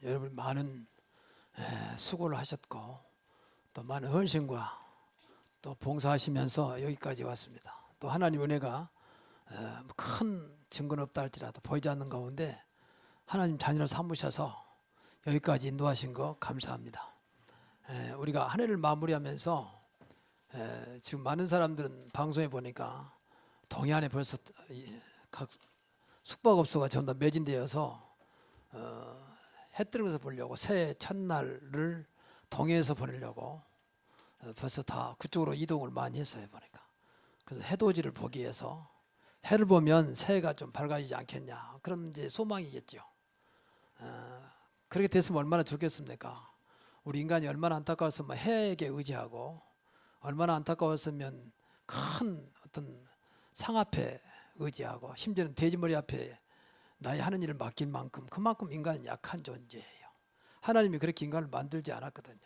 여러분 많은 수고를 하셨고 또 많은 헌신과 또 봉사하시면서 여기까지 왔습니다. 또 하나님 은혜가 큰 증거는 없다 할지라도 보이지 않는 가운데 하나님 자녀를 삼으셔서 여기까지 인도하신 거 감사합니다. 우리가 한 해를 마무리하면서 지금 많은 사람들은 방송에 보니까 동해안에 벌써 각 숙박업소가 전부 다 매진되어서 해 뜨는 것을 보려고 새해 첫날을 동해에서 보내려고 벌써 다 그쪽으로 이동을 많이 했어요. 보니까 그래서 해돋이를 보기 위해서 해를 보면 새해가 좀 밝아지지 않겠냐 그런 이제 소망이겠죠. 그렇게 됐으면 얼마나 좋겠습니까? 우리 인간이 얼마나 안타까웠으면 해에게 의지하고 얼마나 안타까웠으면 큰 어떤 상 앞에 의지하고 심지어는 돼지머리 앞에 나의 하는 일을 맡길 만큼 그만큼 인간은 약한 존재예요. 하나님이 그렇게 인간을 만들지 않았거든요.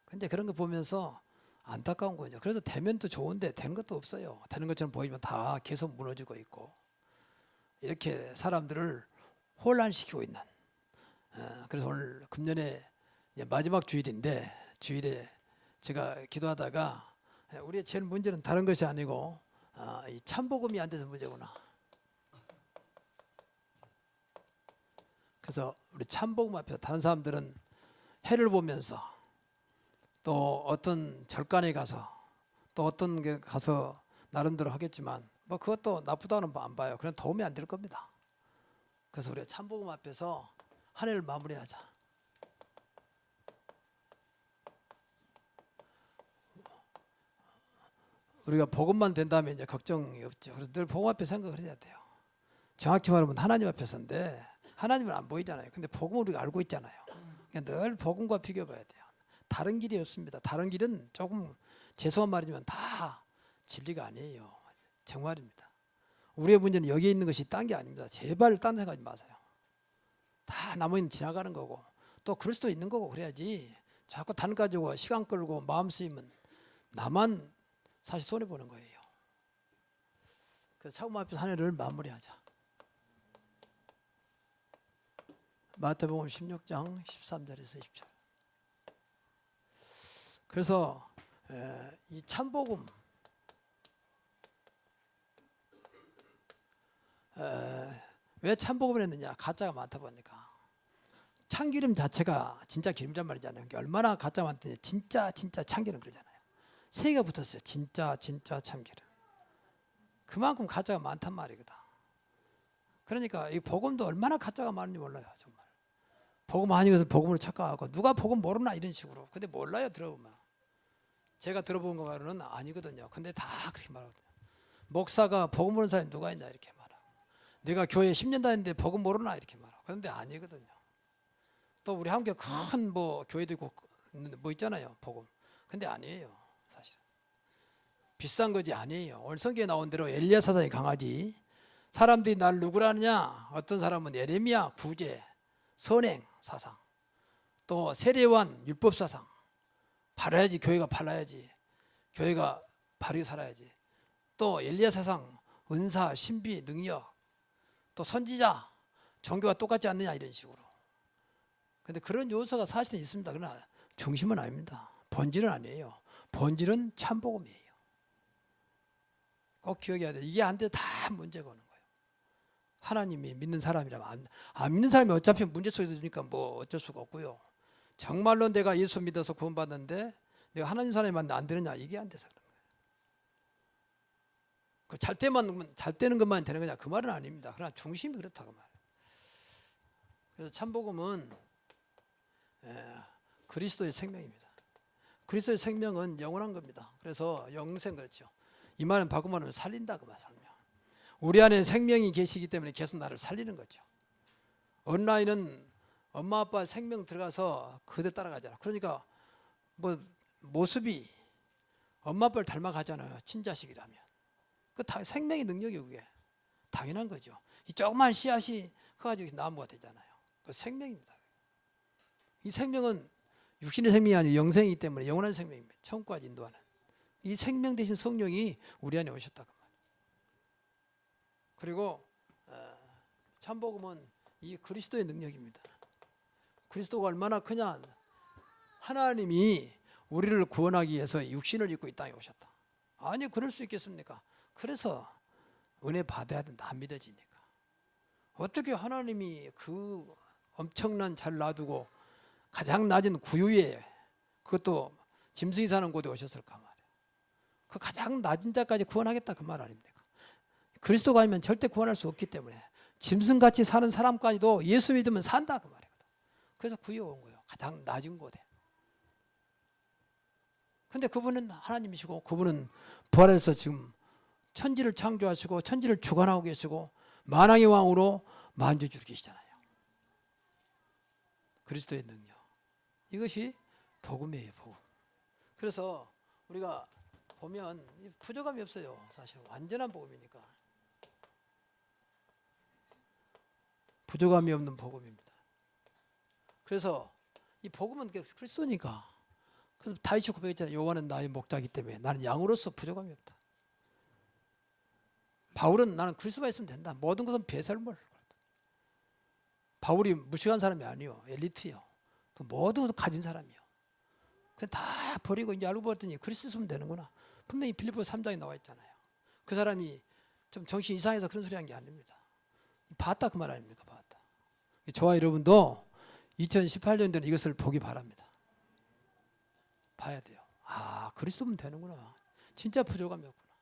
근데 그런 거 보면서 안타까운 거죠. 그래서 되면 또 좋은데 되는 것도 없어요. 되는 것처럼 보이면 다 계속 무너지고 있고 이렇게 사람들을 혼란시키고 있는. 그래서 오늘 금년에 마지막 주일인데 주일에 제가 기도하다가 우리의 제일 문제는 다른 것이 아니고 이 참복음이 안 돼서 문제구나. 그래서 우리 참복음 앞에서 다른 사람들은 해를 보면서 또 어떤 절간에 가서 또 어떤 게 가서 나름대로 하겠지만 뭐 그것도 나쁘다는 안 봐요. 그냥 도움이 안 될 겁니다. 그래서 우리가 참복음 앞에서 한 해를 마무리하자. 우리가 복음만 된다면 이제 걱정이 없죠. 그래서 늘 복음 앞에 생각을 해야 돼요. 정확히 말하면 하나님 앞에서인데 하나님은 안 보이잖아요. 근데 복음을 우리가 알고 있잖아요. 그러니까 늘 복음과 비교해 봐야 돼요. 다른 길이 없습니다. 다른 길은 조금 죄송한 말이지만 다 진리가 아니에요. 정말입니다. 우리의 문제는 여기에 있는 것이 딴 게 아닙니다. 제발 딴 생각하지 마세요. 다 나머지는 지나가는 거고 또 그럴 수도 있는 거고 그래야지 자꾸 단 가지고 시간 끌고 마음 쓰이면 나만 사실 손해보는 거예요. 그래서 차고 앞에서 한 해를 마무리하자. 마태복음 16장 13절에서 20절. 그래서 이 참복음 왜 참복음을 했느냐. 가짜가 많다 보니까 참기름 자체가 진짜 기름이란 말이잖아요. 얼마나 가짜 많더니 진짜 참기름 그러잖아요. 세 개가 붙었어요. 진짜 참기름. 그만큼 가짜가 많단 말이거든. 그러니까 이 복음도 얼마나 가짜가 많은지 몰라요. 정말 복음 아닌 것을 복음으로 착각하고 누가 복음 모르나 이런 식으로. 근데 몰라요. 들어보면 제가 들어본 거 말로는 아니거든요. 근데 다 그렇게 말하거든요. 목사가 복음 모르는 사람이 누가 있냐 이렇게 말하고 내가 교회 10년 다녔는데 복음 모르나 이렇게 말하고 그런데 아니거든요. 또 우리 한국에 큰 뭐 교회도 있고 뭐 있잖아요. 복음. 근데 아니에요. 사실 비싼 거지 아니에요. 오늘 성경에 나온 대로 엘리야 사상이 강하지. 사람들이 날 누구라느냐. 어떤 사람은 예레미야 구제 선행 사상 또 세례요한 율법 사상 바라야지. 교회가 발라야지. 교회가 바르게 살아야지. 또 엘리야 사상 은사 신비 능력 또 선지자 종교가 똑같지 않느냐 이런 식으로. 근데 그런 요소가 사실은 있습니다. 그러나 중심은 아닙니다. 본질은 아니에요. 본질은 참복음이에요. 꼭 기억해야 돼요. 이게 안 돼 다 문제가 오는 거예요. 하나님이 믿는 사람이라면 안 믿는 사람이 어차피 문제 속에 드니까 뭐 어쩔 수가 없고요. 정말로 내가 예수 믿어서 구원받는데 내가 하나님 사람이 안 되느냐 이게 안 돼서 그런 거예요. 잘 되는 것만 되는 거냐 그 말은 아닙니다. 그러나 중심이 그렇다고 말해요. 그래서 참복음은 그리스도의 생명입니다. 그리스도의 생명은 영원한 겁니다. 그래서 영생 그렇죠. 이 말은 바꾸면 살린다 그 말 설명. 우리 안에 생명이 계시기 때문에 계속 나를 살리는 거죠. 온라인은 엄마 아빠 생명 들어가서 그대 따라가잖아. 그러니까 뭐 모습이 엄마 아빠를 닮아가잖아요. 친자식이라면. 그 생명의 능력이 그게 당연한 거죠. 이 조그만 씨앗이 커가지고 나무가 되잖아요. 그 생명입니다. 이 생명은 육신의 생명이 아니고 영생이기 때문에 영원한 생명입니다. 천국까지 인도하는 이 생명 대신 성령이 우리 안에 오셨다고 말이에요. 그리고 참복음은 이 그리스도의 능력입니다. 그리스도가 얼마나 크냐. 하나님이 우리를 구원하기 위해서 육신을 입고 이 땅에 오셨다. 아니 그럴 수 있겠습니까? 그래서 은혜 받아야 된다. 안 믿어지니까. 어떻게 하나님이 그 엄청난 잘 놔두고 가장 낮은 구유에, 그것도 짐승이 사는 곳에 오셨을까 말이야. 그 가장 낮은 자까지 구원하겠다 그 말 아닙니까? 그리스도가 아니면 절대 구원할 수 없기 때문에 짐승같이 사는 사람까지도 예수 믿으면 산다 그 말이거든. 그래서 구유에 온 거예요. 가장 낮은 곳에. 근데 그분은 하나님이시고 그분은 부활해서 지금 천지를 창조하시고 천지를 주관하고 계시고 만왕의 왕으로 만주주로 계시잖아요. 그리스도의 능력. 이것이 복음이에요. 복음. 그래서 우리가 보면 부족함이 없어요. 사실 완전한 복음이니까. 부족함이 없는 복음입니다. 그래서 이 복음은 그리스도니까. 그래서 다윗이 고백했잖아요. 여호와는 나의 목자이기 때문에 나는 양으로서 부족함이 없다. 바울은 나는 그리스도가 있으면 된다. 모든 것은 배설물. 바울이 무식한 사람이 아니요. 엘리트요. 모두 가진 사람이요. 그냥 다 버리고 이제 알고 봤더니 그리스도 있으면 되는구나. 분명히 빌립보서 3장에 나와 있잖아요. 그 사람이 좀 정신 이상해서 그런 소리 한 게 아닙니다. 봤다 그 말 아닙니까? 봤다. 저와 여러분도 2018년도에는 이것을 보기 바랍니다. 봐야 돼요. 아 그리스도면 되는구나. 진짜 부족함이 없구나.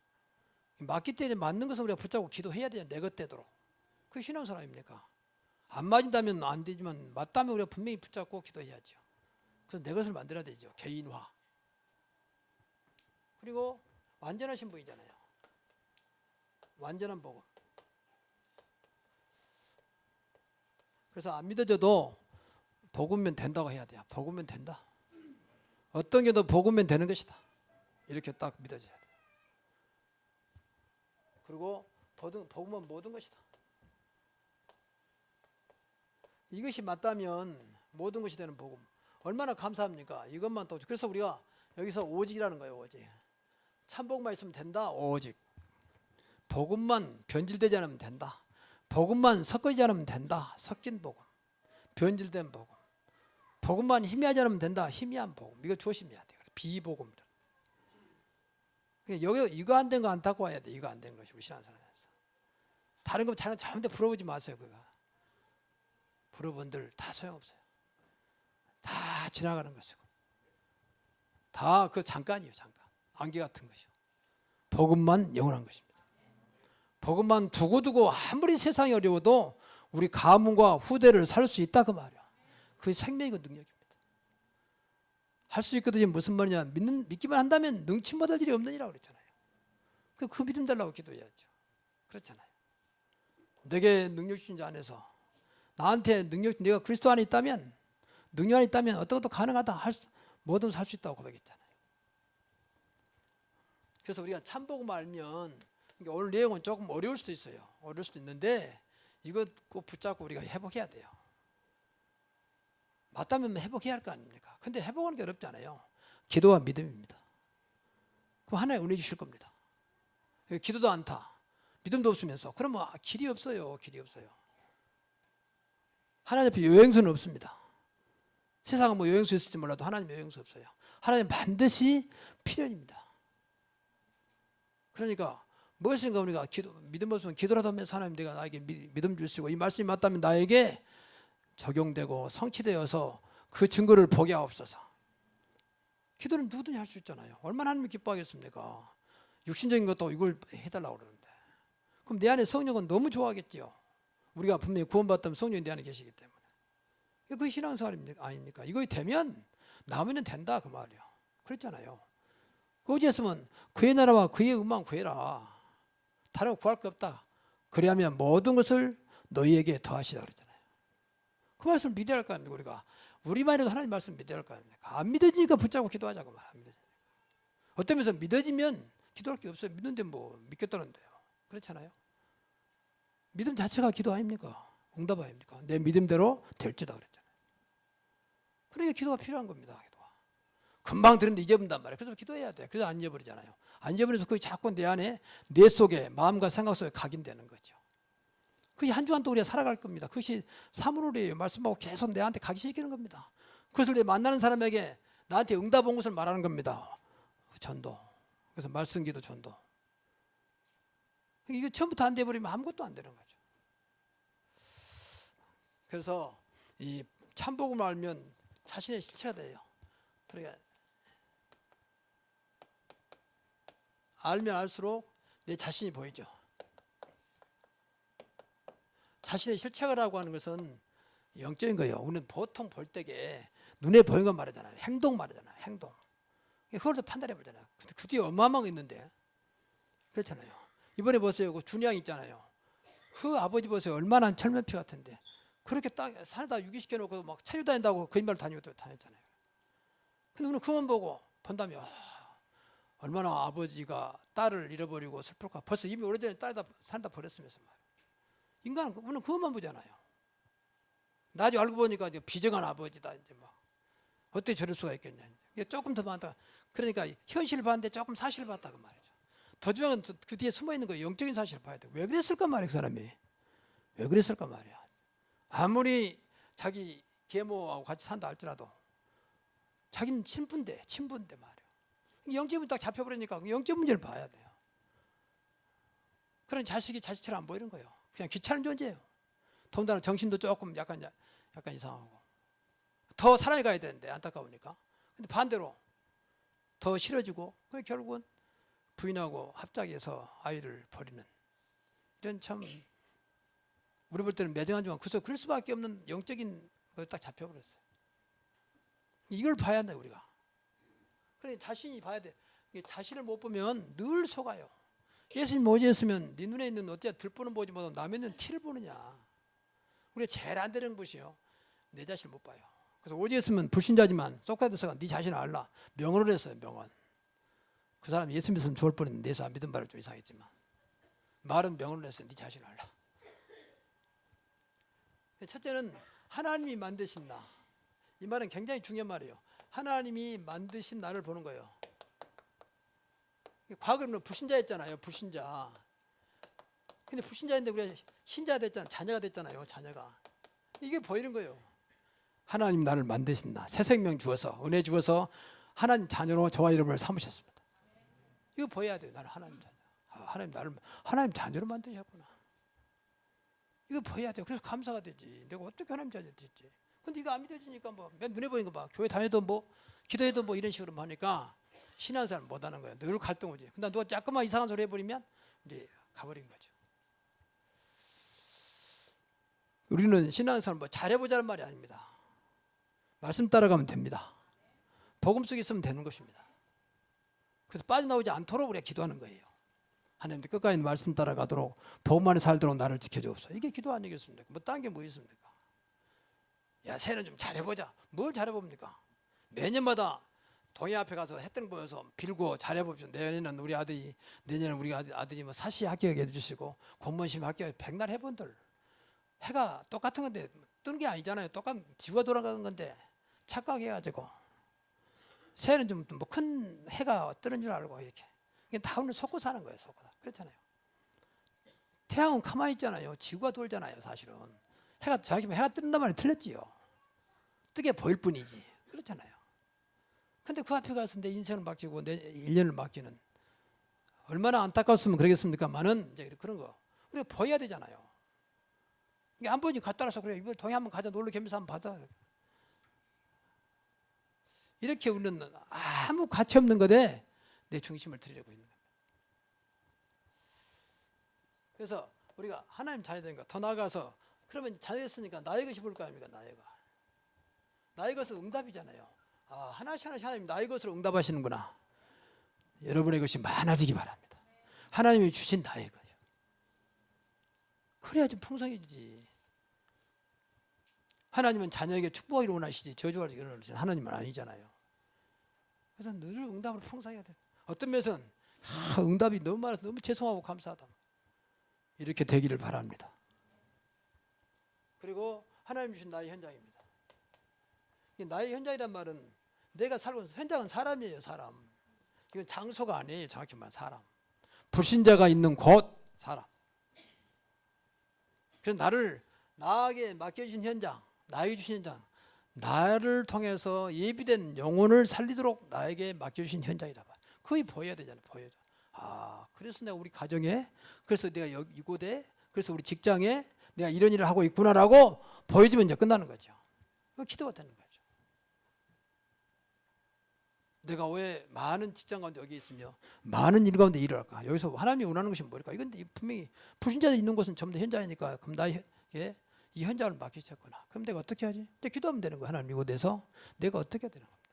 맞기 때문에 맞는 것을 우리가 붙잡고 기도해야 돼요. 내 것대로. 그게 신앙생활 아닙니까? 안 맞은다면 안 되지만 맞다면 우리가 분명히 붙잡고 기도해야죠. 그래서 내 것을 만들어야 되죠. 개인화. 그리고 완전하신 분이잖아요. 완전한 복음. 그래서 안 믿어져도 복음면 된다고 해야 돼요. 복음면 된다. 어떤 게도 복음면 되는 것이다. 이렇게 딱 믿어져야 돼요. 그리고 복음은 모든 것이다. 이것이 맞다면 모든 것이 되는 복음. 얼마나 감사합니까? 이것만 또. 그래서 우리가 여기서 오직이라는 거예요. 오직. 참복음만 있으면 된다. 오직. 복음만 변질되지 않으면 된다. 복음만 섞이지 않으면 된다. 섞인 복음. 변질된 복음. 복음만 희미하지 않으면 된다. 희미한 복음. 이거 조심해야 돼요. 비복음. 여기 이거 안 된 거 안 닦고 와야 돼. 이거 안 된 것이 우리 신앙생활에서. 다른 거 잘못해 부러보지 마세요. 그거. 부러분들 다 소용없어요. 다 지나가는 것이고. 다 그 잠깐이에요. 잠깐. 안개 같은 것이요. 복음만 영원한 것입니다. 복음만 두고두고 아무리 세상이 어려워도 우리 가문과 후대를 살 수 있다 그 말이야. 그게 생명이고 능력입니다. 할 수 있거든요. 무슨 말이냐. 믿기만 한다면 능치 못할 일이 없느니라고 그랬잖아요. 그 믿음 달라고 기도해야죠. 그렇잖아요. 내게 능력 주신 자 안에서 나한테 능력, 내가 그리스도 안에 있다면, 능력 안에 있다면 어떤 것도 가능하다. 뭐든 살 수 있다고 고백했잖아요. 그래서 우리가 참복음 알면, 오늘 내용은 조금 어려울 수도 있어요. 어려울 수도 있는데 이것 꼭 붙잡고 우리가 회복해야 돼요. 맞다면 회복해야 할 거 아닙니까? 근데 회복하는 게 어렵지 않아요. 기도와 믿음입니다. 그럼 하나님 은혜 주실 겁니다. 기도도 않다. 믿음도 없으면서. 그러면 길이 없어요. 길이 없어요. 하나님 앞에 여행수는 없습니다. 세상은 뭐 여행수 있을지 몰라도 하나님 여행수 없어요. 하나님 반드시 필연입니다. 그러니까 무엇인가 우리가 믿음 없으면 기도라도 하면서 하나님 내가 나에게 믿음 주시고 이 말씀이 맞다면 나에게 적용되고 성취되어서 그 증거를 보게 하옵소서. 기도는 누구든지 할 수 있잖아요. 얼마나 하나님이 기뻐하겠습니까? 육신적인 것도 이걸 해달라고 그러는데. 그럼 내 안에 성령은 너무 좋아하겠죠. 우리가 분명히 구원받다면 성령이 내 안에 계시기 때문에. 그게 신앙생활 아닙니까? 이거 되면 나머지는 된다 그 말이에요. 그랬잖아요. 어디에서면 그의 나라와 그의 의만 구해라. 다른 거 구할 게 없다. 그래야면 모든 것을 너희에게 더하시라 그랬잖아요. 그 말씀을 믿어야 할 거 아닙니까? 우리가 우리만 해도 하나님 말씀 믿어야 할 거 아닙니까? 안 믿어지니까 붙잡고 기도하자고 말. 안 믿어지니까. 어떤 면에서 믿어지면 기도할 게 없어요. 믿는데 뭐 믿겠다는데요. 그렇잖아요. 믿음 자체가 기도 아닙니까? 응답 아닙니까? 내 믿음대로 될지다 그랬잖아요. 그러니까 기도가 필요한 겁니다. 기도가. 금방 들었는데 잊어버린단 말이에요. 그래서 기도해야 돼. 그래서 안 잊어버리잖아요. 안 잊어버려서 그게 자꾸 내 안에 뇌 속에 마음과 생각 속에 각인되는 거죠. 그것이 한 주간 또 우리가 살아갈 겁니다. 그것이 사문으로예요. 말씀하고 계속 내한테 가기 시키는 겁니다. 그것을 내 만나는 사람에게 나한테 응답 온 것을 말하는 겁니다. 전도. 그래서 말씀기도 전도. 이거 처음부터 안 돼버리면 아무것도 안 되는 거죠. 그래서 이 참복음을 알면 자신의 실체가 돼요. 그러니까 알면 알수록 내 자신이 보이죠. 자신의 실체라고 하는 것은 영적인 거예요. 우리는 보통 볼 때에 눈에 보이는 건 말하잖아요. 행동 말하잖아요. 행동. 그걸로 판단해 보잖아요. 근데 그 뒤에 어마어마한 거 있는데 그렇잖아요. 이번에 보세요. 그 준양 있잖아요. 그 아버지 보세요. 얼마나 철면피 같은데 그렇게 땅 산에다 유기시켜 놓고 막 차유 다닌다고 거짓말 다녔잖아요. 근데 우리는 그만 보고 본다면 얼마나 아버지가 딸을 잃어버리고 슬플까. 벌써 이미 오래전에 딸다 산에다 버렸으면서 말이에요. 인간은 우리는 그것만 보잖아요. 나중에 알고 보니까 이제 비정한 아버지다. 이제 막 어떻게 저럴 수가 있겠냐. 이게 조금 더 많다. 그러니까 현실을 봤는데 조금 사실을 봤다고 말이죠. 더 중요한 건 그 뒤에 숨어 있는 거 영적인 사실을 봐야 돼. 왜 그랬을까 말이야, 그 사람이. 왜 그랬을까 말이야. 아무리 자기 계모하고 같이 산다 할지라도 자기는 친부인데 말이야. 영적 문제 딱 잡혀버리니까 영적 문제를 봐야 돼요. 그런 자식이 자식처럼 안 보이는 거예요. 그냥 귀찮은 존재예요. 더군다나 정신도 조금 약간 이상하고 더 사랑해 가야 되는데 안타까우니까. 근데 반대로 더 싫어지고 결국은 부인하고 합작해서 아이를 버리는 이런 참 우리 볼 때는 매정하지만 그럴 수밖에 없는 영적인 걸 딱 잡혀버렸어요. 이걸 봐야 돼 우리가. 그래 자신이 봐야 돼. 자신을 못 보면 늘 속아요. 예수님 모지했으면 네 눈에 있는 어째 들보는 보지 못하고 남의 눈 티를 보느냐. 우리가 제일 안 되는 것이요. 내 자신을 못 봐요. 그래서 오지했으면 불신자지만 소크라테스가 네 자신을 알라. 명언을 했어요. 명언. 그 사람 예수 믿으면 좋을 뻔했는데 예수 안 믿은 바를 좀 이상했지만 말은 명언을 했어요. 네 자신을 알라. 첫째는 하나님이 만드신 나. 이 말은 굉장히 중요한 말이에요. 하나님이 만드신 나를 보는 거예요. 과거에는 불신자였잖아요. 불신자. 근데 불신자인데 우리가 신자가 됐잖아요. 자녀가 됐잖아요. 자녀가. 이게 보이는 거예요. 하나님 나를 만드신 나. 새 생명 주어서 은혜 주어서 하나님 자녀로 저와 이름을 삼으셨습니다. 이거 보여야 돼요. 나는 하나님 자녀. 하나님 나를 하나님 자녀로 만드셨구나. 이거 보여야 돼요. 그래서 감사가 되지. 내가 어떻게 하나님 자녀 됐지. 근데 이거 안 믿어지니까 맨 눈에 보이는 거 봐. 교회 다녀도 기도해도 이런 식으로 하니까 신앙생활 못 하는 거예요. 늘 갈등 오지. 근데 누가 조금만 이상한 소리 해버리면 이제 가버린 거죠. 우리는 신앙생활 잘해보자는 말이 아닙니다. 말씀 따라가면 됩니다. 복음 속에 있으면 되는 것입니다. 그래서 빠져나오지 않도록 우리가 기도하는 거예요. 하나님 끝까지 말씀 따라가도록 복음 안에 살도록 나를 지켜주옵소서. 이게 기도 아니겠습니까? 딴 게 뭐 있습니까? 야, 새해는 좀 잘해보자. 뭘 잘해봅니까? 매년마다 동해 앞에 가서 햇등 보면서 빌고 잘해봅시다. 내년에는 우리 아들이 내년에 우리 아들이 사시 합격해 주시고 공무원 시험 합격해 백날 해본들. 해가 똑같은 건데 뜨는 게 아니잖아요. 똑같은 지구가 돌아가는 건데 착각해가지고 새해는 좀 큰 해가 뜨는 줄 알고 이렇게 다 오늘 속고 사는 거예요. 속고 그렇잖아요. 태양은 가만히 있잖아요. 지구가 돌잖아요. 사실은 해가 뜬단 말이 틀렸지요. 뜨게 보일 뿐이지. 그렇잖아요. 근데 그 앞에 가서 내 인생을 맡기고 내 1년을 맡기는 얼마나 안타까웠으면 그러겠습니까만은 이제 그런 거 우리가 보여야 되잖아요. 이게 안 보이니 갔다 와서 그래. 이번 동해 한번 가자. 놀러 겸해서 한번 받아. 이렇게 우리는 아무 가치 없는 것에 내 중심을 들이려고 있는 겁니다. 그래서 우리가 하나님 자녀되니까 더 나아가서 그러면 자녀였으니까 나의 것이 볼 거 아닙니까? 나의 것은 응답이잖아요. 하나씩 하나님 나의 것으로 응답하시는구나. 여러분의 것이 많아지기 바랍니다. 하나님이 주신 나의 것이요. 그래야 좀 풍성해지지. 하나님은 자녀에게 축복하기를 원하시지 저주하기를 원하시는 하나님은 아니잖아요. 그래서 늘 응답으로 풍성해야 돼. 어떤 면에서는 응답이 너무 많아서 너무 죄송하고 감사하다. 이렇게 되기를 바랍니다. 그리고 하나님 주신 나의 현장입니다. 나의 현장이란 말은 내가 살고 있는 현장은 사람이에요. 사람. 이건 장소가 아니에요. 정확히 말하면 사람. 불신자가 있는 곳 사람. 그래서 나에게 맡겨주신 현장, 나에게 주신 현장, 나를 통해서 예비된 영혼을 살리도록 나에게 맡겨주신 현장이다. 그게 보여야 되잖아요. 보여야. 그래서 내가 우리 가정에, 그래서 내가 이곳에, 그래서 우리 직장에 내가 이런 일을 하고 있구나라고 보여주면 이제 끝나는 거죠. 그 기도가 되는 거죠. 내가 왜 많은 직장 가운데 여기 있으며 많은 일 가운데 일을 할까? 여기서 하나님이 원하는 것이 뭘까? 이건 분명히 불신자들 있는 곳은 전부 다 현장이니까, 그럼 나에게 이 현장을 맡기셨구나. 그럼 내가 어떻게 하지? 내가 기도하면 되는 거야. 하나님 이곳에서 내가 어떻게 해야 되는 겁니다.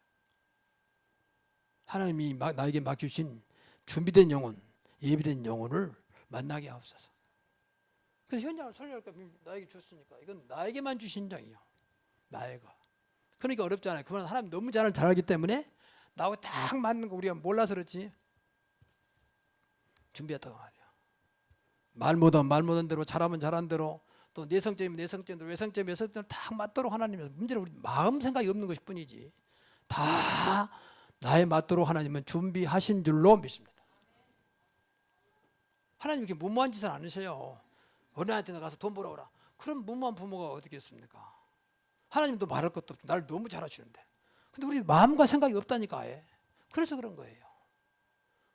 하나님이 나에게 맡겨주신 준비된 영혼, 예비된 영혼을 만나게 하옵소서. 그래서 현장을 설계할 거 나에게 줬으니까 이건 나에게만 주신 현장이에요. 나에가. 그러니까 어렵잖아요. 그건 하나님 너무 잘 알기 때문에 나하고 딱 맞는 거 우리가 몰라서 그렇지 준비했다고 말이야. 말 못한 대로, 잘하면 잘한 대로, 또 내성적이면 내성적인 대로, 외성적이면 외성적인 대로 딱 맞도록 하나님은, 문제는 우리 마음 생각이 없는 것일 뿐이지 다 나에 맞도록 하나님은 준비하신 줄로 믿습니다. 하나님 이렇게 무모한 짓은 안 하셔요. 어린아이한테 가서 돈 벌어오라. 그럼 무모한 부모가 어디겠습니까? 하나님도 말할 것도 없고 나를 너무 잘하시는데, 근데 우리 마음과 생각이 없다니까. 아예. 그래서 그런 거예요.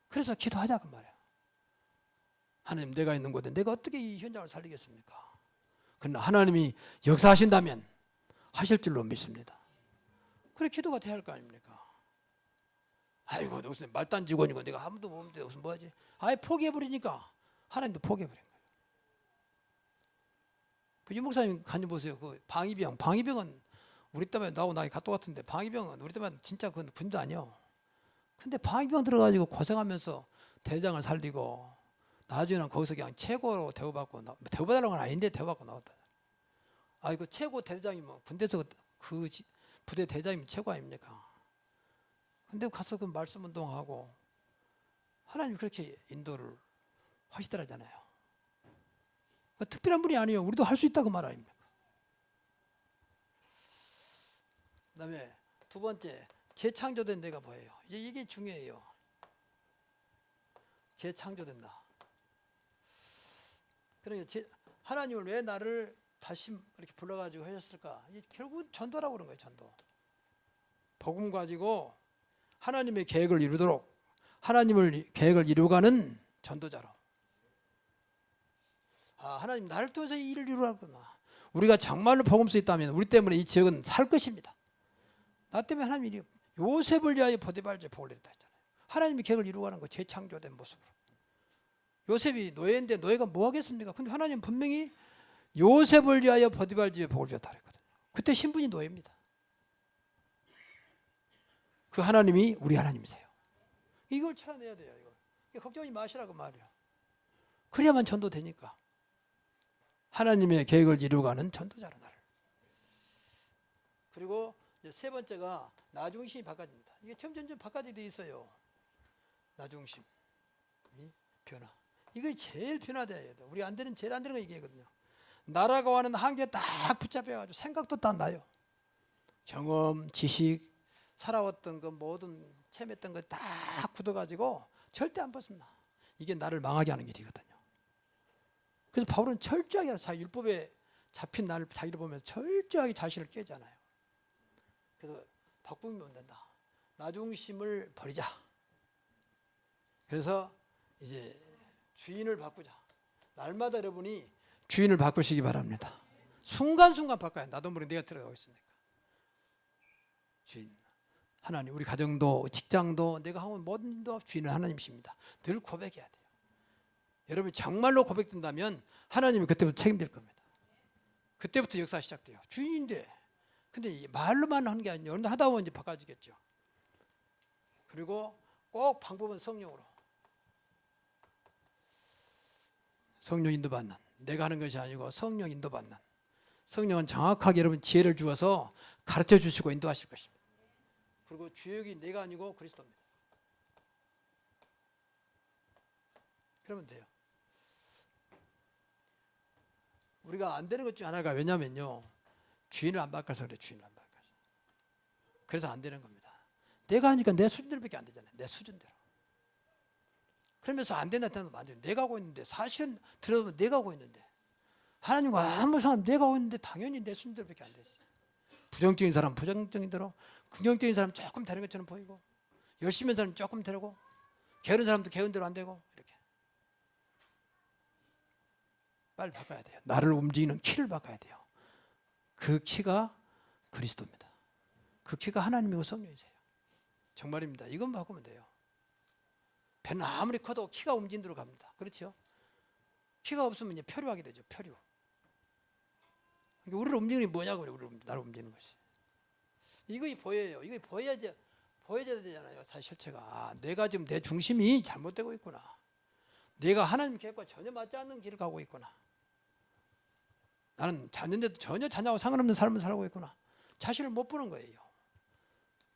그래서 기도하자 그 말이에요. 하나님, 내가 있는 곳에 내가 어떻게 이 현장을 살리겠습니까? 그러나 하나님이 역사하신다면 하실 줄로 믿습니다. 그래 기도가 돼야 할 거 아닙니까? 아이고 무슨 말단 직원이고 내가 아무도 모르는데 무슨 뭐하지? 아예 포기해버리니까 하나님도 포기해버린 거예요. 그 유목사님 간증 보세요. 그 방위병은 우리 때문에 나하고 나이 갓도 같은데, 방위병은 우리 때문에 진짜 그건 군자 아니요. 근데 방위병 들어가지고 고생하면서 대장을 살리고 나중에는 거기서 그냥 최고로 대우받고, 대우받으라는 건 아닌데 대우받고 나왔다. 그 최고 대장이면 군대에서 그 부대 대장이면 최고 아닙니까? 근데 가서 그 말씀 운동하고 하나님이 그렇게 인도를 하시더라잖아요. 특별한 분이 아니에요. 우리도 할 수 있다 그 말 아닙니까? 그 다음에 두 번째, 재창조된 데가 뭐예요? 이게 중요해요. 재창조된다. 그러니까 하나님을 왜 나를 다시 이렇게 불러가지고 하셨을까? 결국은 전도라고 그런 거예요. 전도. 복음 가지고 하나님의 계획을 이루도록, 하나님을 계획을 이루가는 전도자로. 하나님 나를 통해서 이 일을 이루라구나. 우리가 정말로 복음 수 있다면 우리 때문에 이 지역은 살 것입니다. 나 때문에 하나님이 요셉을 위하여 보디발지에 복을 내렸다 했잖아요. 하나님이 계획을 이루가는 거, 재창조된 모습으로. 요셉이 노예인데 노예가 뭐 하겠습니까? 근데 하나님 분명히 요셉을 위하여 보디발지에 복을 주었다 그랬거든요. 그때 신분이 노예입니다. 그 하나님이 우리 하나님이세요. 이걸 찾아내야 돼요. 이걸 걱정하지 마시라고 말이에요. 그래야만 전도되니까. 하나님의 계획을 이루어가는 전도자로 나를. 그리고 이제 세 번째가 나중심이 바꿔집니다. 이게 점점 바꿔지게 돼 있어요. 나중심, 변화. 이게 제일 변화돼야 돼. 우리 안 되는, 제일 안 되는 거 이게거든요. 나라고 하는 한계에 딱 붙잡혀가지고 생각도 딱 나요. 경험, 지식, 살아왔던 그 모든 체험했던 거 딱 굳어가지고 절대 안 벗어나. 이게 나를 망하게 하는 길이거든요. 그래서 바울은 철저하게 율법에 잡힌 나를 자기를 보면서 철저하게 자신을 깨잖아요. 그래서 바꾸면 안 된다. 나중심을 버리자. 그래서 이제 주인을 바꾸자. 날마다 여러분이 주인을 바꾸시기 바랍니다. 순간순간 바꿔야 돼. 나도 모르게 내가 들어가고 있으니까. 주인. 하나님, 우리 가정도 직장도 내가 하고 있는 모든 일도 주인은 하나님이십니다. 늘 고백해야 돼요. 여러분이 정말로 고백된다면 하나님이 그때부터 책임질 겁니다. 그때부터 역사 시작돼요. 주인인데. 근데 말로만 하는 게 아니에요. 하다 보면 이제 바꿔지겠죠. 그리고 꼭 방법은 성령으로. 성령 인도받는. 내가 하는 것이 아니고 성령 인도받는. 성령은 정확하게 여러분 지혜를 주어서 가르쳐 주시고 인도하실 것입니다. 그리고 주역이 내가 아니고 그리스도입니다. 그러면 돼요. 우리가 안 되는 것 중 하나가, 왜냐면요, 주인을 안 바꿔서 그래. 주인을 안 바꿔서. 그래서 안 되는 겁니다. 내가 하니까 내 수준대로밖에 안 되잖아요. 내 수준대로. 그러면서 안 된다는 건 맞아요. 내가 하고 있는데, 사실은 들어보면 내가 하고 있는데, 하나님과 아무 상관, 내가 오는데 당연히 내 순대로밖에 안 되지. 부정적인 사람 부정적인 대로, 긍정적인 사람 조금 되는 것처럼 보이고, 열심히 한 사람 조금 되고, 게으른 사람도 게으른 대로 안 되고, 이렇게. 빨리 바꿔야 돼요. 나를 움직이는 키를 바꿔야 돼요. 그 키가 그리스도입니다. 그 키가 하나님이고 성령이세요. 정말입니다. 이건 바꾸면 돼요. 배는 아무리 커도 키가 움직이는 대로 갑니다. 그렇죠? 키가 없으면 이제 표류하게 되죠. 표류. 그러니까 우리를 움직이는 게 뭐냐고, 나를 움직이는 것이. 이거 보여요. 이거 보여줘야 되잖아요. 사실 실체가. 아, 내가 지금 내 중심이 잘못되고 있구나. 내가 하나님 계획과 전혀 맞지 않는 길을 가고 있구나. 나는 자녀인데도 전혀 자녀하고 상관없는 삶을 살고 있구나. 자신을 못 보는 거예요.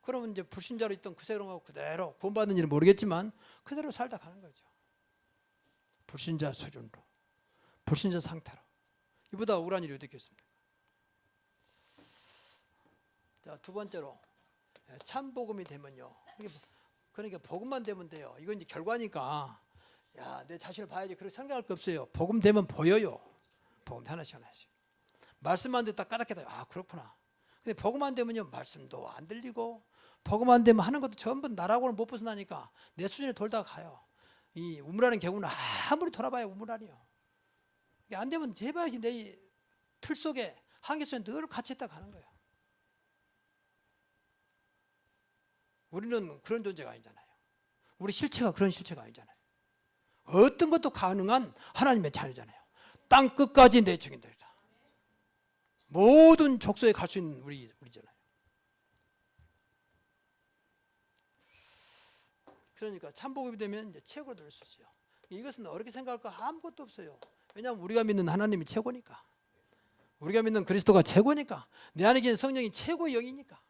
그러면 이제 불신자로 있던 그 생활하고 그대로, 구원받는 일은 모르겠지만 그대로 살다 가는 거죠. 불신자 수준으로, 불신자 상태로. 이보다 억울한 일이 어디 있겠습니까? 자, 두 번째로, 참 복음이 되면요. 그러니까 복음만 되면 돼요. 이건 이제 결과니까, 야, 내 자신을 봐야지, 그렇게 생각할 거 없어요. 복음 되면 보여요. 복음 하나씩 하나씩. 말씀만 듣다 까맣게, 아, 그렇구나. 근데 복음 안 되면요, 말씀도 안 들리고, 복음 안 되면 하는 것도 전부 나라고는 못 벗어나니까 내 수준에 돌다가 가요. 이 우물하는 경우는 아무리 돌아봐야 우물하니요. 이게 안 되면 제발 내 틀 속에, 한계 속에 늘 갇혀 있다 가는 거예요. 우리는 그런 존재가 아니잖아요. 우리 실체가 그런 실체가 아니잖아요. 어떤 것도 가능한 하나님의 자녀잖아요. 땅 끝까지 내 증인들이다. 모든 족속에 갈 수 있는 우리잖아요. 그러니까 참복음이 되면 이제 최고로 들을 수 있어요. 이것은 어렵게 생각할 거 아무것도 없어요. 왜냐하면 우리가 믿는 하나님이 최고니까. 우리가 믿는 그리스도가 최고니까. 내 안에 계신 성령이 최고의 영이니까.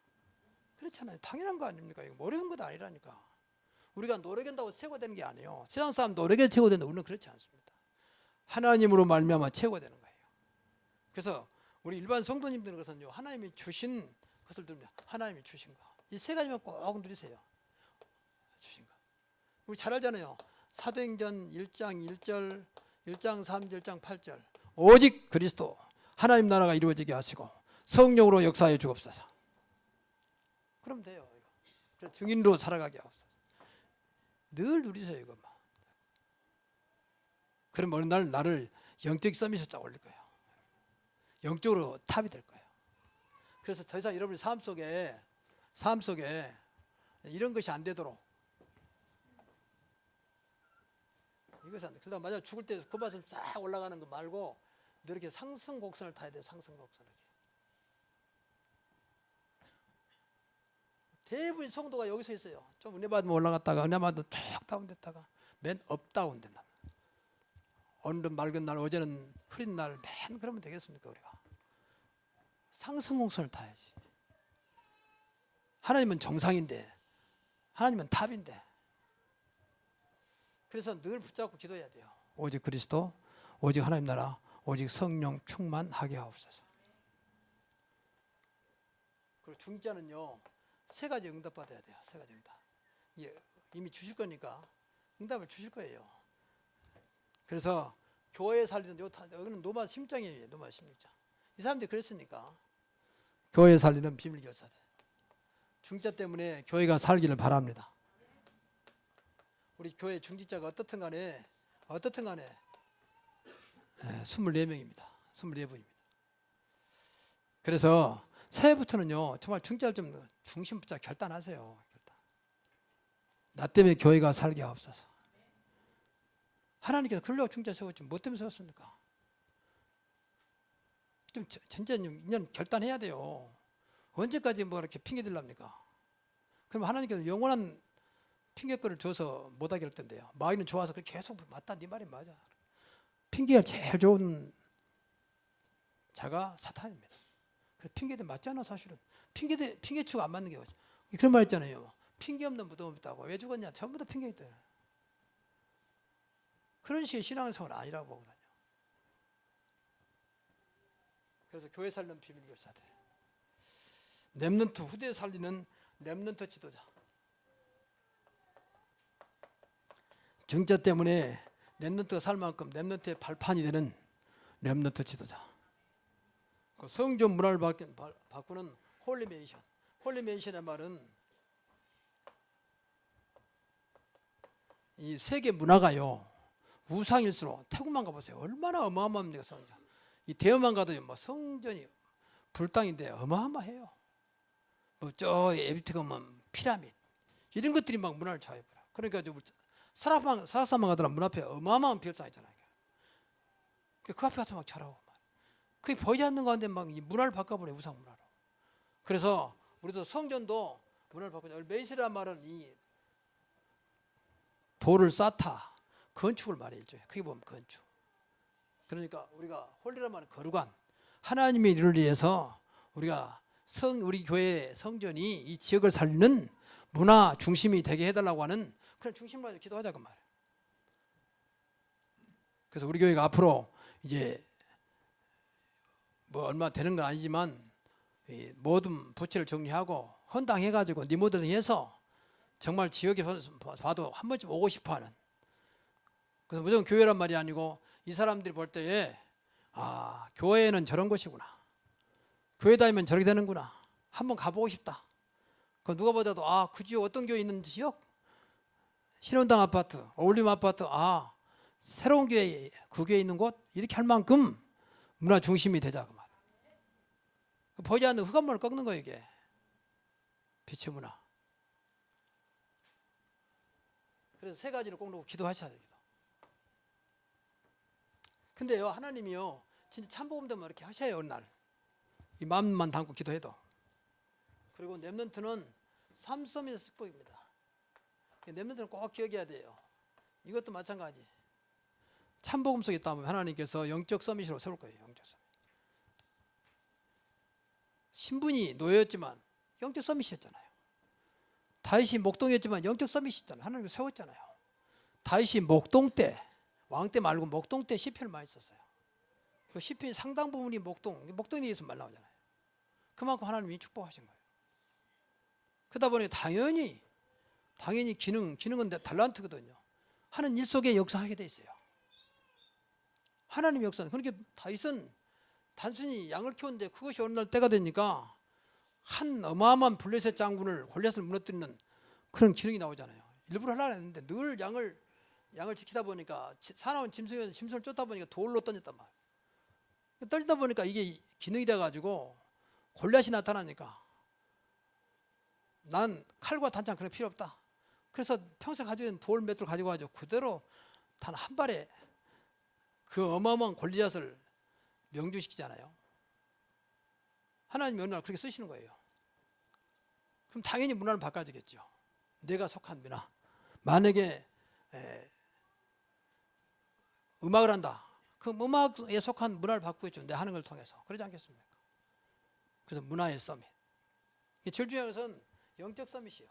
그렇잖아요. 당연한 거 아닙니까? 이거 어려운 것도 아니라니까. 우리가 노력한다고 최고되는 게 아니에요. 세상 사람 노력해서 최고된다. 우리는 그렇지 않습니다. 하나님으로 말미암아 최고되는 거예요. 그래서 우리 일반 성도님들은 것은요, 하나님이 주신 것을 들으면 하나님이 주신 거, 이 세 가지만 꼭 누리세요. 주신 거. 우리 잘 알잖아요. 사도행전 1장 1절, 1장 3절, 1장 8절. 오직 그리스도 하나님 나라가 이루어지게 하시고 성령으로 역사해 주옵소서. 그럼 돼요. 이거. 증인으로 살아가게 하옵소서. 늘 누리세요, 이것만. 그럼 어느 날 나를 영적 서밋에 딱 올릴 거예요. 영적으로 탑이 될 거예요. 그래서 더 이상 여러분의 삶 속에 이런 것이 안 되도록, 이것은 그러다 만약 죽을 때 그 말씀 싹 올라가는 거 말고 늘 이렇게 상승 곡선을 타야 돼요. 상승 곡선을. 대부분 성도가 여기서 있어요. 좀 은혜 받으면 올라갔다가 은혜 받으면 쭉 다운됐다가 맨 업다운 된다. 오늘은 맑은 날, 어제는 흐린 날, 맨 그러면 되겠습니까 우리가? 상승 곡선을 타야지. 하나님은 정상인데, 하나님은 탑인데. 그래서 늘 붙잡고 기도해야 돼요. 오직 그리스도, 오직 하나님 나라, 오직 성령 충만하게 하옵소서. 그리고 중자는요, 세 가지 응답 받아야 돼요. 세 가지 응답. 이미 주실 거니까 응답을 주실 거예요. 그래서 교회에 살리는 여기는 노마 심장이에요. 노마 심장. 이 사람들이 그랬으니까 교회에 살리는 비밀 결사들. 중자 때문에 교회가 살기를 바랍니다. 우리 교회 중직자가 어떻든 간에 24명입니다. 24분입니다. 그래서 새해부터는요, 정말 중자를 좀 중심 붙잡고 결단하세요. 나 때문에 교회가 살게 하옵소서. 하나님께서 그러려고 중자 세웠지 뭐 때문에 세웠습니까? 좀 진짜 그냥 결단해야 돼요. 언제까지 뭐 이렇게 핑계 대랍니까? 그럼 하나님께서 영원한 핑계거리를 줘서 못하게 할 텐데요. 마귀는 좋아서 계속 맞다, 네 말이 맞아. 핑계가 제일 좋은 자가 사탄입니다. 핑계대 맞잖아 사실은. 핑계치고 안 맞는 게 뭐지? 그런 말 있잖아요. 핑계 없는 무덤 없다고. 왜 죽었냐? 전부 다 핑계 있다. 그런 식의 신앙생활은 아니라고 보거든요. 그래서 교회 살리는 비밀 결사들, 렘넌트 후대 살리는 렘넌트 지도자. 중자 때문에 렘넌트가 살 만큼 렘넌트의 발판이 되는 렘넌트 지도자. 그 성전 문화를 바꾸는 홀리메이션. 홀리메이션의 말은 이 세계 문화가요 우상일수록 태국만 가보세요. 얼마나 어마어마합니까 성전. 이 대여만 가도 뭐 성전이 불당인데 어마어마해요. 뭐 저 에비트 가면 피라밋 이런 것들이 막 문화를 좌우해버려. 그러니까 사라사만 가더라 문 앞에 어마어마한 별상 있잖아요. 그 앞에 가서 막 절하고 그게 보이지 않는 가운데 막 문화를 바꿔버려 우상 문화로. 그래서 우리도 성전도 문화를 바꾸자. 메이시라는 말은 이 돌을 쌓다 건축을 말해 일종의. 크게 보면 건축. 그러니까 우리가 홀리란 말은 거룩한 하나님의 일을 위해서 우리가 우리 교회 성전이 이 지역을 살리는 문화 중심이 되게 해달라고 하는 그런 중심으로 기도하자 그 말이에요. 그래서 우리 교회가 앞으로 이제 뭐 얼마 되는 건 아니지만 모든 부채를 정리하고 헌당해가지고 리모델링해서 정말 지역에 봐도 한 번쯤 오고 싶어하는. 그래서 무조건 교회란 말이 아니고 이 사람들이 볼 때에 아 교회는 저런 곳이구나. 교회 다니면 저렇게 되는구나. 한번 가보고 싶다. 그 누가 보자도 아 그 지역 어떤 교회 있는 지역? 신원당 아파트, 어울림 아파트. 아 새로운 교회 그 교회 있는 곳 이렇게 할 만큼 문화 중심이 되자 그 말. 보이지 않는 흑암문을 꺾는 거예요 이게. 빛의 문화. 그래서 세 가지를 꼭 놓고 기도하셔야 됩니다. 근데요 하나님이요 진짜 참복음 되면 이렇게 하셔요 어느 날. 이 마음만 담고 기도해도. 그리고 렘넌트는 삼섬의 축복입니다. 렘넌트는 꼭 기억해야 돼요. 이것도 마찬가지. 참복음 속에 있다 보면 하나님께서 영적 서밋으로 세울 거예요. 영적 서밋. 신분이 노예였지만 영적 서밋이었잖아요. 다윗이 목동이었지만 영적 서밋이었잖아요. 하나님께서 세웠잖아요. 다윗이 목동 때, 왕 때 말고 목동 때 시편을 많이 썼어요. 그 시편 상당 부분이 목동에 대해서 말 나오잖아요. 그만큼 하나님이 축복하신 거예요. 그러다 보니 당연히 기능은 달란트거든요. 하는 일 속에 역사하게 돼 있어요. 하나님의 역사는. 그러니까 다윗은 단순히 양을 키웠는데 그것이 어느 날 때가 되니까 한 어마어마한 블레셋 장군을 골리앗을 무너뜨리는 그런 기능이 나오잖아요. 일부러 하려고 했는데 늘 양을 지키다 보니까 사나운 짐승에서 짐승을 쫓다 보니까 돌로 던졌단 말이에요. 떨리다 보니까 이게 기능이 돼가지고 골리앗이 나타나니까 난 칼과 단창 그런 필요 없다. 그래서 평생 가지고 있는 돌 몇 줄 가지고 가지고 그대로 단 한 발에 그 어마어마한 골리앗을 명중시키잖아요. 하나님이 어느 날 그렇게 쓰시는 거예요. 그럼 당연히 문화를 바꿔야겠죠. 내가 속한 문화. 만약에 음악을 한다. 그 음악에 속한 문화를 바꾸겠죠. 내 하는 걸 통해서. 그러지 않겠습니까? 그래서 문화의 서밋. 제일 중요한 것은 영적 서밋이요.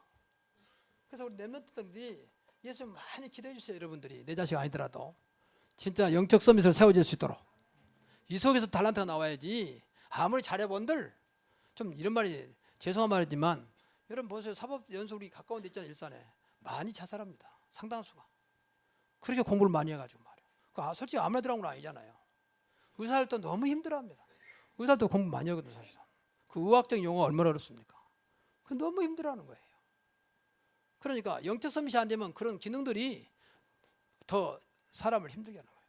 그래서 우리 렘넌트들이 예수 많이 기도해 주세요. 여러분들이 내 자식 아니더라도 진짜 영적 서밋을 세워질 수 있도록. 이 속에서 달란트가 나와야지. 아무리 잘해본들 좀 이런 말이 죄송한 말이지만 여러분 보세요. 사법연수 우리 가까운 데 있잖아요. 일산에 많이 자살합니다. 상당수가. 그렇게 공부를 많이 해가지고 말이에요. 솔직히 아무나 들어간 건 아니잖아요. 의사활동 너무 힘들어합니다. 의사활동 공부 많이 하거든요. 사실은. 그 의학적 용어가 얼마나 어렵습니까? 그 너무 힘들어하는 거예요. 그러니까 영적 서밋이 안 되면 그런 기능들이 더 사람을 힘들게 하는 거예요.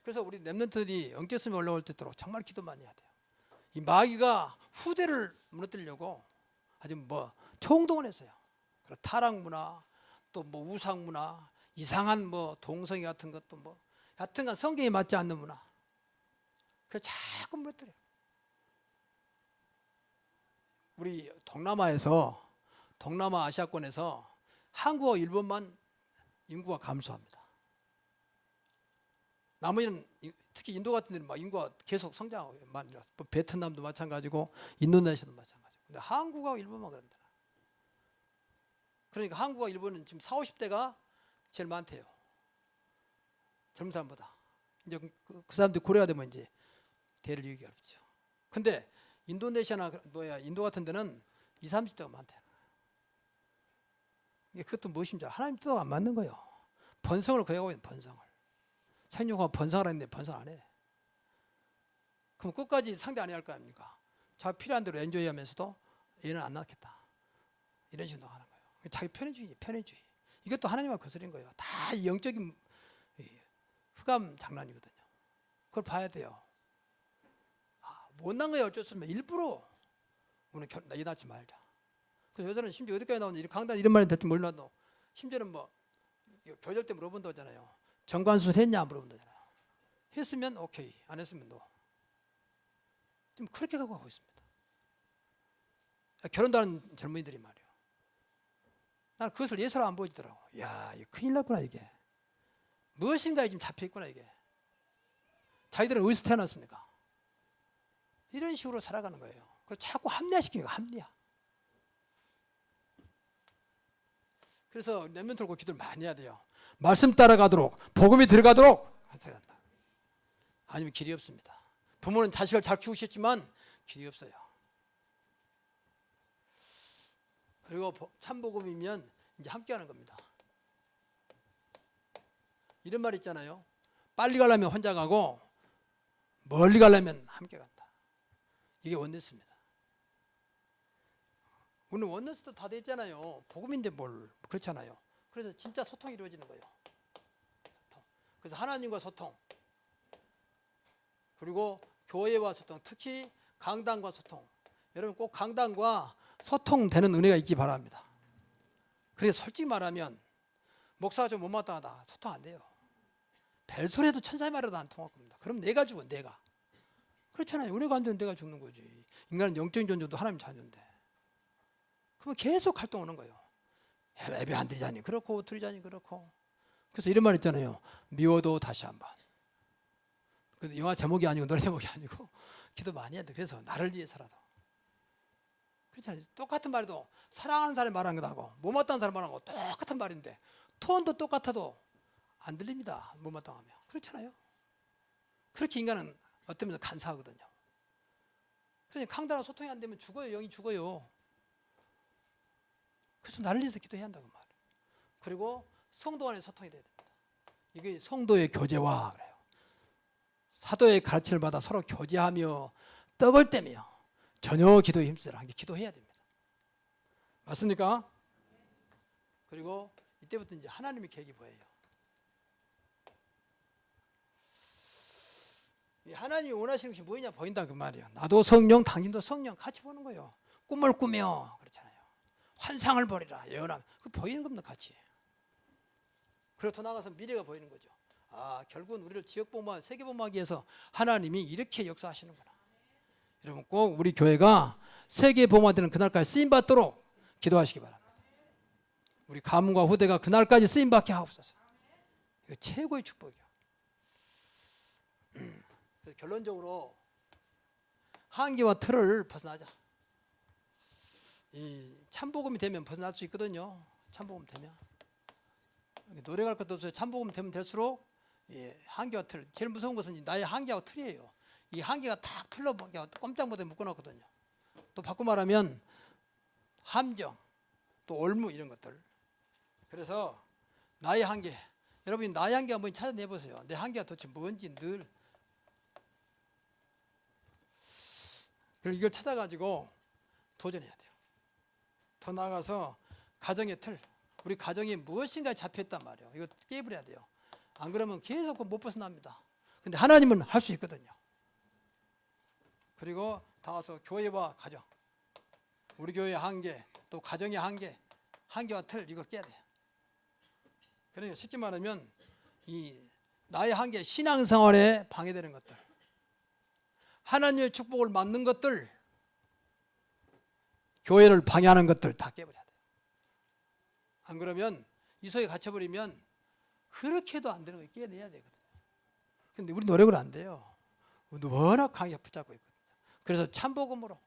그래서 우리 렘넌트들이 영적 서밋 올라올 때 있도록 정말 기도 많이 해야 돼요. 이 마귀가 후대를 무너뜨리려고 아주 뭐 총동원 했어요. 타락 문화, 또 뭐 우상 문화, 이상한 뭐 동성애 같은 것도 뭐 하여튼간 성경에 맞지 않는 문화. 그래서 자꾸 무너뜨려요. 우리 동남아 아시아권에서 한국과 일본만 인구가 감소합니다. 나머지는 특히 인도 같은 데는 막 인구가 계속 성장하고 베트남도 마찬가지고 인도네시아도 마찬가지고. 근데 한국하고 일본만 그런다. 그러니까 한국과 일본은 지금 40, 50대가 제일 많대요. 젊은 사람보다. 이제 그 사람들이 고래가 되면 이제 대를 이기기 어렵죠. 근데 인도네시아나 인도 같은 데는 20, 30대가 많대요. 그것도 무엇인지 하나님 뜻하고 안 맞는 거예요. 번성을 거역하고 있는 번성을. 생육하고 번성을 했는데 번성 안 해. 그럼 끝까지 상대 안 해야 할 거 아닙니까? 자기 필요한 대로 엔조이 하면서도 얘는 안 낳겠다. 이런 식으로 하는 거예요. 자기 편의주의, 편의주의. 이것도 하나님과 거스린 거예요. 다 영적인 흑암 장난이거든요. 그걸 봐야 돼요. 못난 거야 어쩔 수 없으면 일부러 오늘 이 낳지 말자. 그래서 여자는 심지어 어디까지 나오는지 강단 이런 말이 될지 몰라도 심지어는 뭐 교절 때 물어본다잖아요. 정관술 했냐 물어본다잖아요. 했으면 오케이, 안 했으면 노. 지금 그렇게 가고 있습니다. 결혼도 하는 젊은이들이 말이에요. 나는 그것을 예사로 안 보여주더라고. 야, 이거 큰일 났구나 이게. 무엇인가에 지금 잡혀있구나 이게. 자기들은 어디서 태어났습니까? 이런 식으로 살아가는 거예요. 그래서 자꾸 합리화시키는 거예요. 합리화. 그래서 내면 털고 기도를 많이 해야 돼요. 말씀 따라가도록, 복음이 들어가도록. 아니면 길이 없습니다. 부모는 자식을 잘 키우셨지만 길이 없어요. 그리고 참복음이면 이제 함께하는 겁니다. 이런 말 있잖아요. 빨리 가려면 혼자 가고 멀리 가려면 함께 간다. 이게 원네스입니다. 오늘 원네스도 다 됐잖아요. 복음인데 뭘 그렇잖아요. 그래서 진짜 소통이 이루어지는 거예요. 그래서 하나님과 소통, 그리고 교회와 소통, 특히 강단과 소통. 여러분 꼭 강단과 소통되는 은혜가 있기 바랍니다. 그래서 솔직히 말하면 목사가 좀 못마땅하다, 소통 안 돼요. 벨소리해도 천사의 말해도 안 통할 겁니다. 그럼 내가 죽어, 내가. 그렇잖아요. 은혜가 안 되면 내가 죽는 거지. 인간은 영적인 존재도 하나님 자녀인데. 그러면 계속 활동하는 거예요. 예배 안 드리자니 그렇고 드리자니 그렇고. 그래서 이런 말 있잖아요. 미워도 다시 한번. 그 영화 제목이 아니고 노래 제목이 아니고 기도 많이 해야 돼. 그래서 나를 위해서라도. 그렇잖아요. 똑같은 말도 사랑하는 사람이 말한 것하고 못마땅한 사람이 말한 거 똑같은 말인데 톤도 똑같아도 안 들립니다. 못마땅하면. 그렇잖아요. 그렇게 인간은 어떤 면에서 간사하거든요. 그러니까 강단과 소통이 안 되면 죽어요. 영이 죽어요. 그래서 나를 위해서 기도해야 한다고 말해요. 그리고 성도 간의 소통이 돼야 됩니다. 이게 성도의 교제와 그래요. 사도의 가르침을 받아 서로 교제하며 떡을 떼며 전혀 기도에 힘쓰라. 기도해야 됩니다. 맞습니까? 그리고 이때부터 이제 하나님의 계획이 보여요. 하나님이 원하시는 것이 뭐냐 보인다 그 말이에요. 나도 성령, 당신도 성령 같이 보는 거예요. 꿈을 꾸며 그렇잖아요. 환상을 벌이라 예언함. 그 보이는 겁니다 같이. 그리고 더 나아가서 미래가 보이는 거죠. 아 결국은 우리를 지역복음화, 세계복음화하기 위해서 하나님이 이렇게 역사하시는구나. 여러분 꼭 우리 교회가 세계복음화되는 그날까지 쓰임받도록 기도하시기 바랍니다. 우리 가문과 후대가 그날까지 쓰임받게 하옵소서. 이거 최고의 축복이에요. 그래서 결론적으로 한계와 틀을 벗어나자. 이 참복음이 되면 벗어날 수 있거든요. 참복음 되면 노래 갈 것도 없어요. 참복음 되면 될수록 한계와 틀, 제일 무서운 것은 나의 한계와 틀이에요. 이 한계가 탁 틀로 꼼짝 못해 묶어놨거든요. 또 바꿔 말하면 함정, 또 올무 이런 것들. 그래서 나의 한계, 여러분이 나의 한계가 뭔지 찾아내보세요. 내 한계가 도대체 뭔지 늘. 그리고 이걸 찾아가지고 도전해야 돼요. 더 나아가서 가정의 틀, 우리 가정이 무엇인가에 잡혀있단 말이에요. 이거 깨버려야 돼요. 안 그러면 계속 못 벗어납니다. 근데 하나님은 할 수 있거든요. 그리고 나와서 교회와 가정, 우리 교회의 한계, 또 가정의 한계, 한계와 틀 이걸 깨야 돼요. 그러니까 쉽게 말하면 이 나의 한계, 신앙생활에 방해되는 것들, 하나님의 축복을 막는 것들, 교회를 방해하는 것들 다 깨버려야 돼요. 안 그러면 이 속에 갇혀버리면 그렇게 해도 안 되는 거 깨내야 되거든요. 근데 우리 노력은 안 돼요. 워낙 강하게 붙잡고 있거든요. 그래서 참복음으로,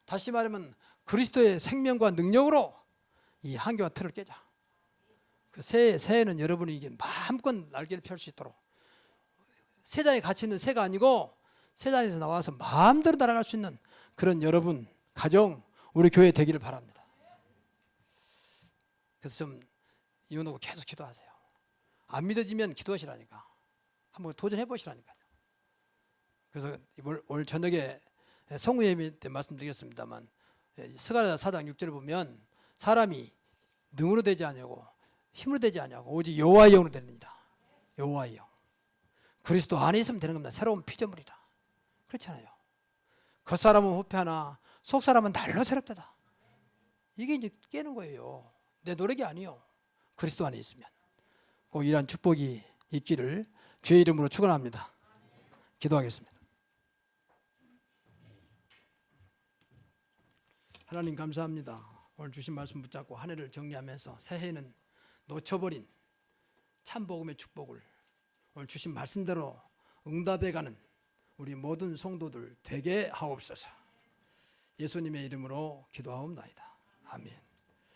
다시 말하면 그리스도의 생명과 능력으로 이 한계와 틀을 깨자. 그 새해는 여러분이 이게 마음껏 날개를 펼 수 있도록, 새장에 갇혀 있는 새가 아니고 새장에서 나와서 마음대로 날아갈 수 있는 그런 여러분, 가정, 우리 교회 되기를 바랍니다. 그래서 좀 이혼하고 계속 기도하세요. 안 믿어지면 기도하시라니까. 한번 도전해 보시라니까요. 그래서 올 저녁에 성우예배 때 말씀드리겠습니다만 스가랴 4장 6절을 보면 사람이 능으로 되지 아니하고 힘으로 되지 아니하고 오직 여호와의 영으로 되느니라. 여호와의 영. 그리스도 안에 있으면 되는 겁니다. 새로운 피조물이라. 그렇잖아요. 겉사람은 후패하나 속사람은 날로 새롭다. 이게 이제 깨는 거예요. 내 노력이 아니요. 그리스도 안에 있으면. 꼭 이러한 축복이 있기를 주의 이름으로 축원합니다. 기도하겠습니다. 하나님 감사합니다. 오늘 주신 말씀 붙잡고 한 해를 정리하면서 새해에는 놓쳐버린 참 복음의 축복을 오늘 주신 말씀대로 응답해가는 우리 모든 성도들 되게 하옵소서. 예수님의 이름으로 기도하옵나이다. 아멘.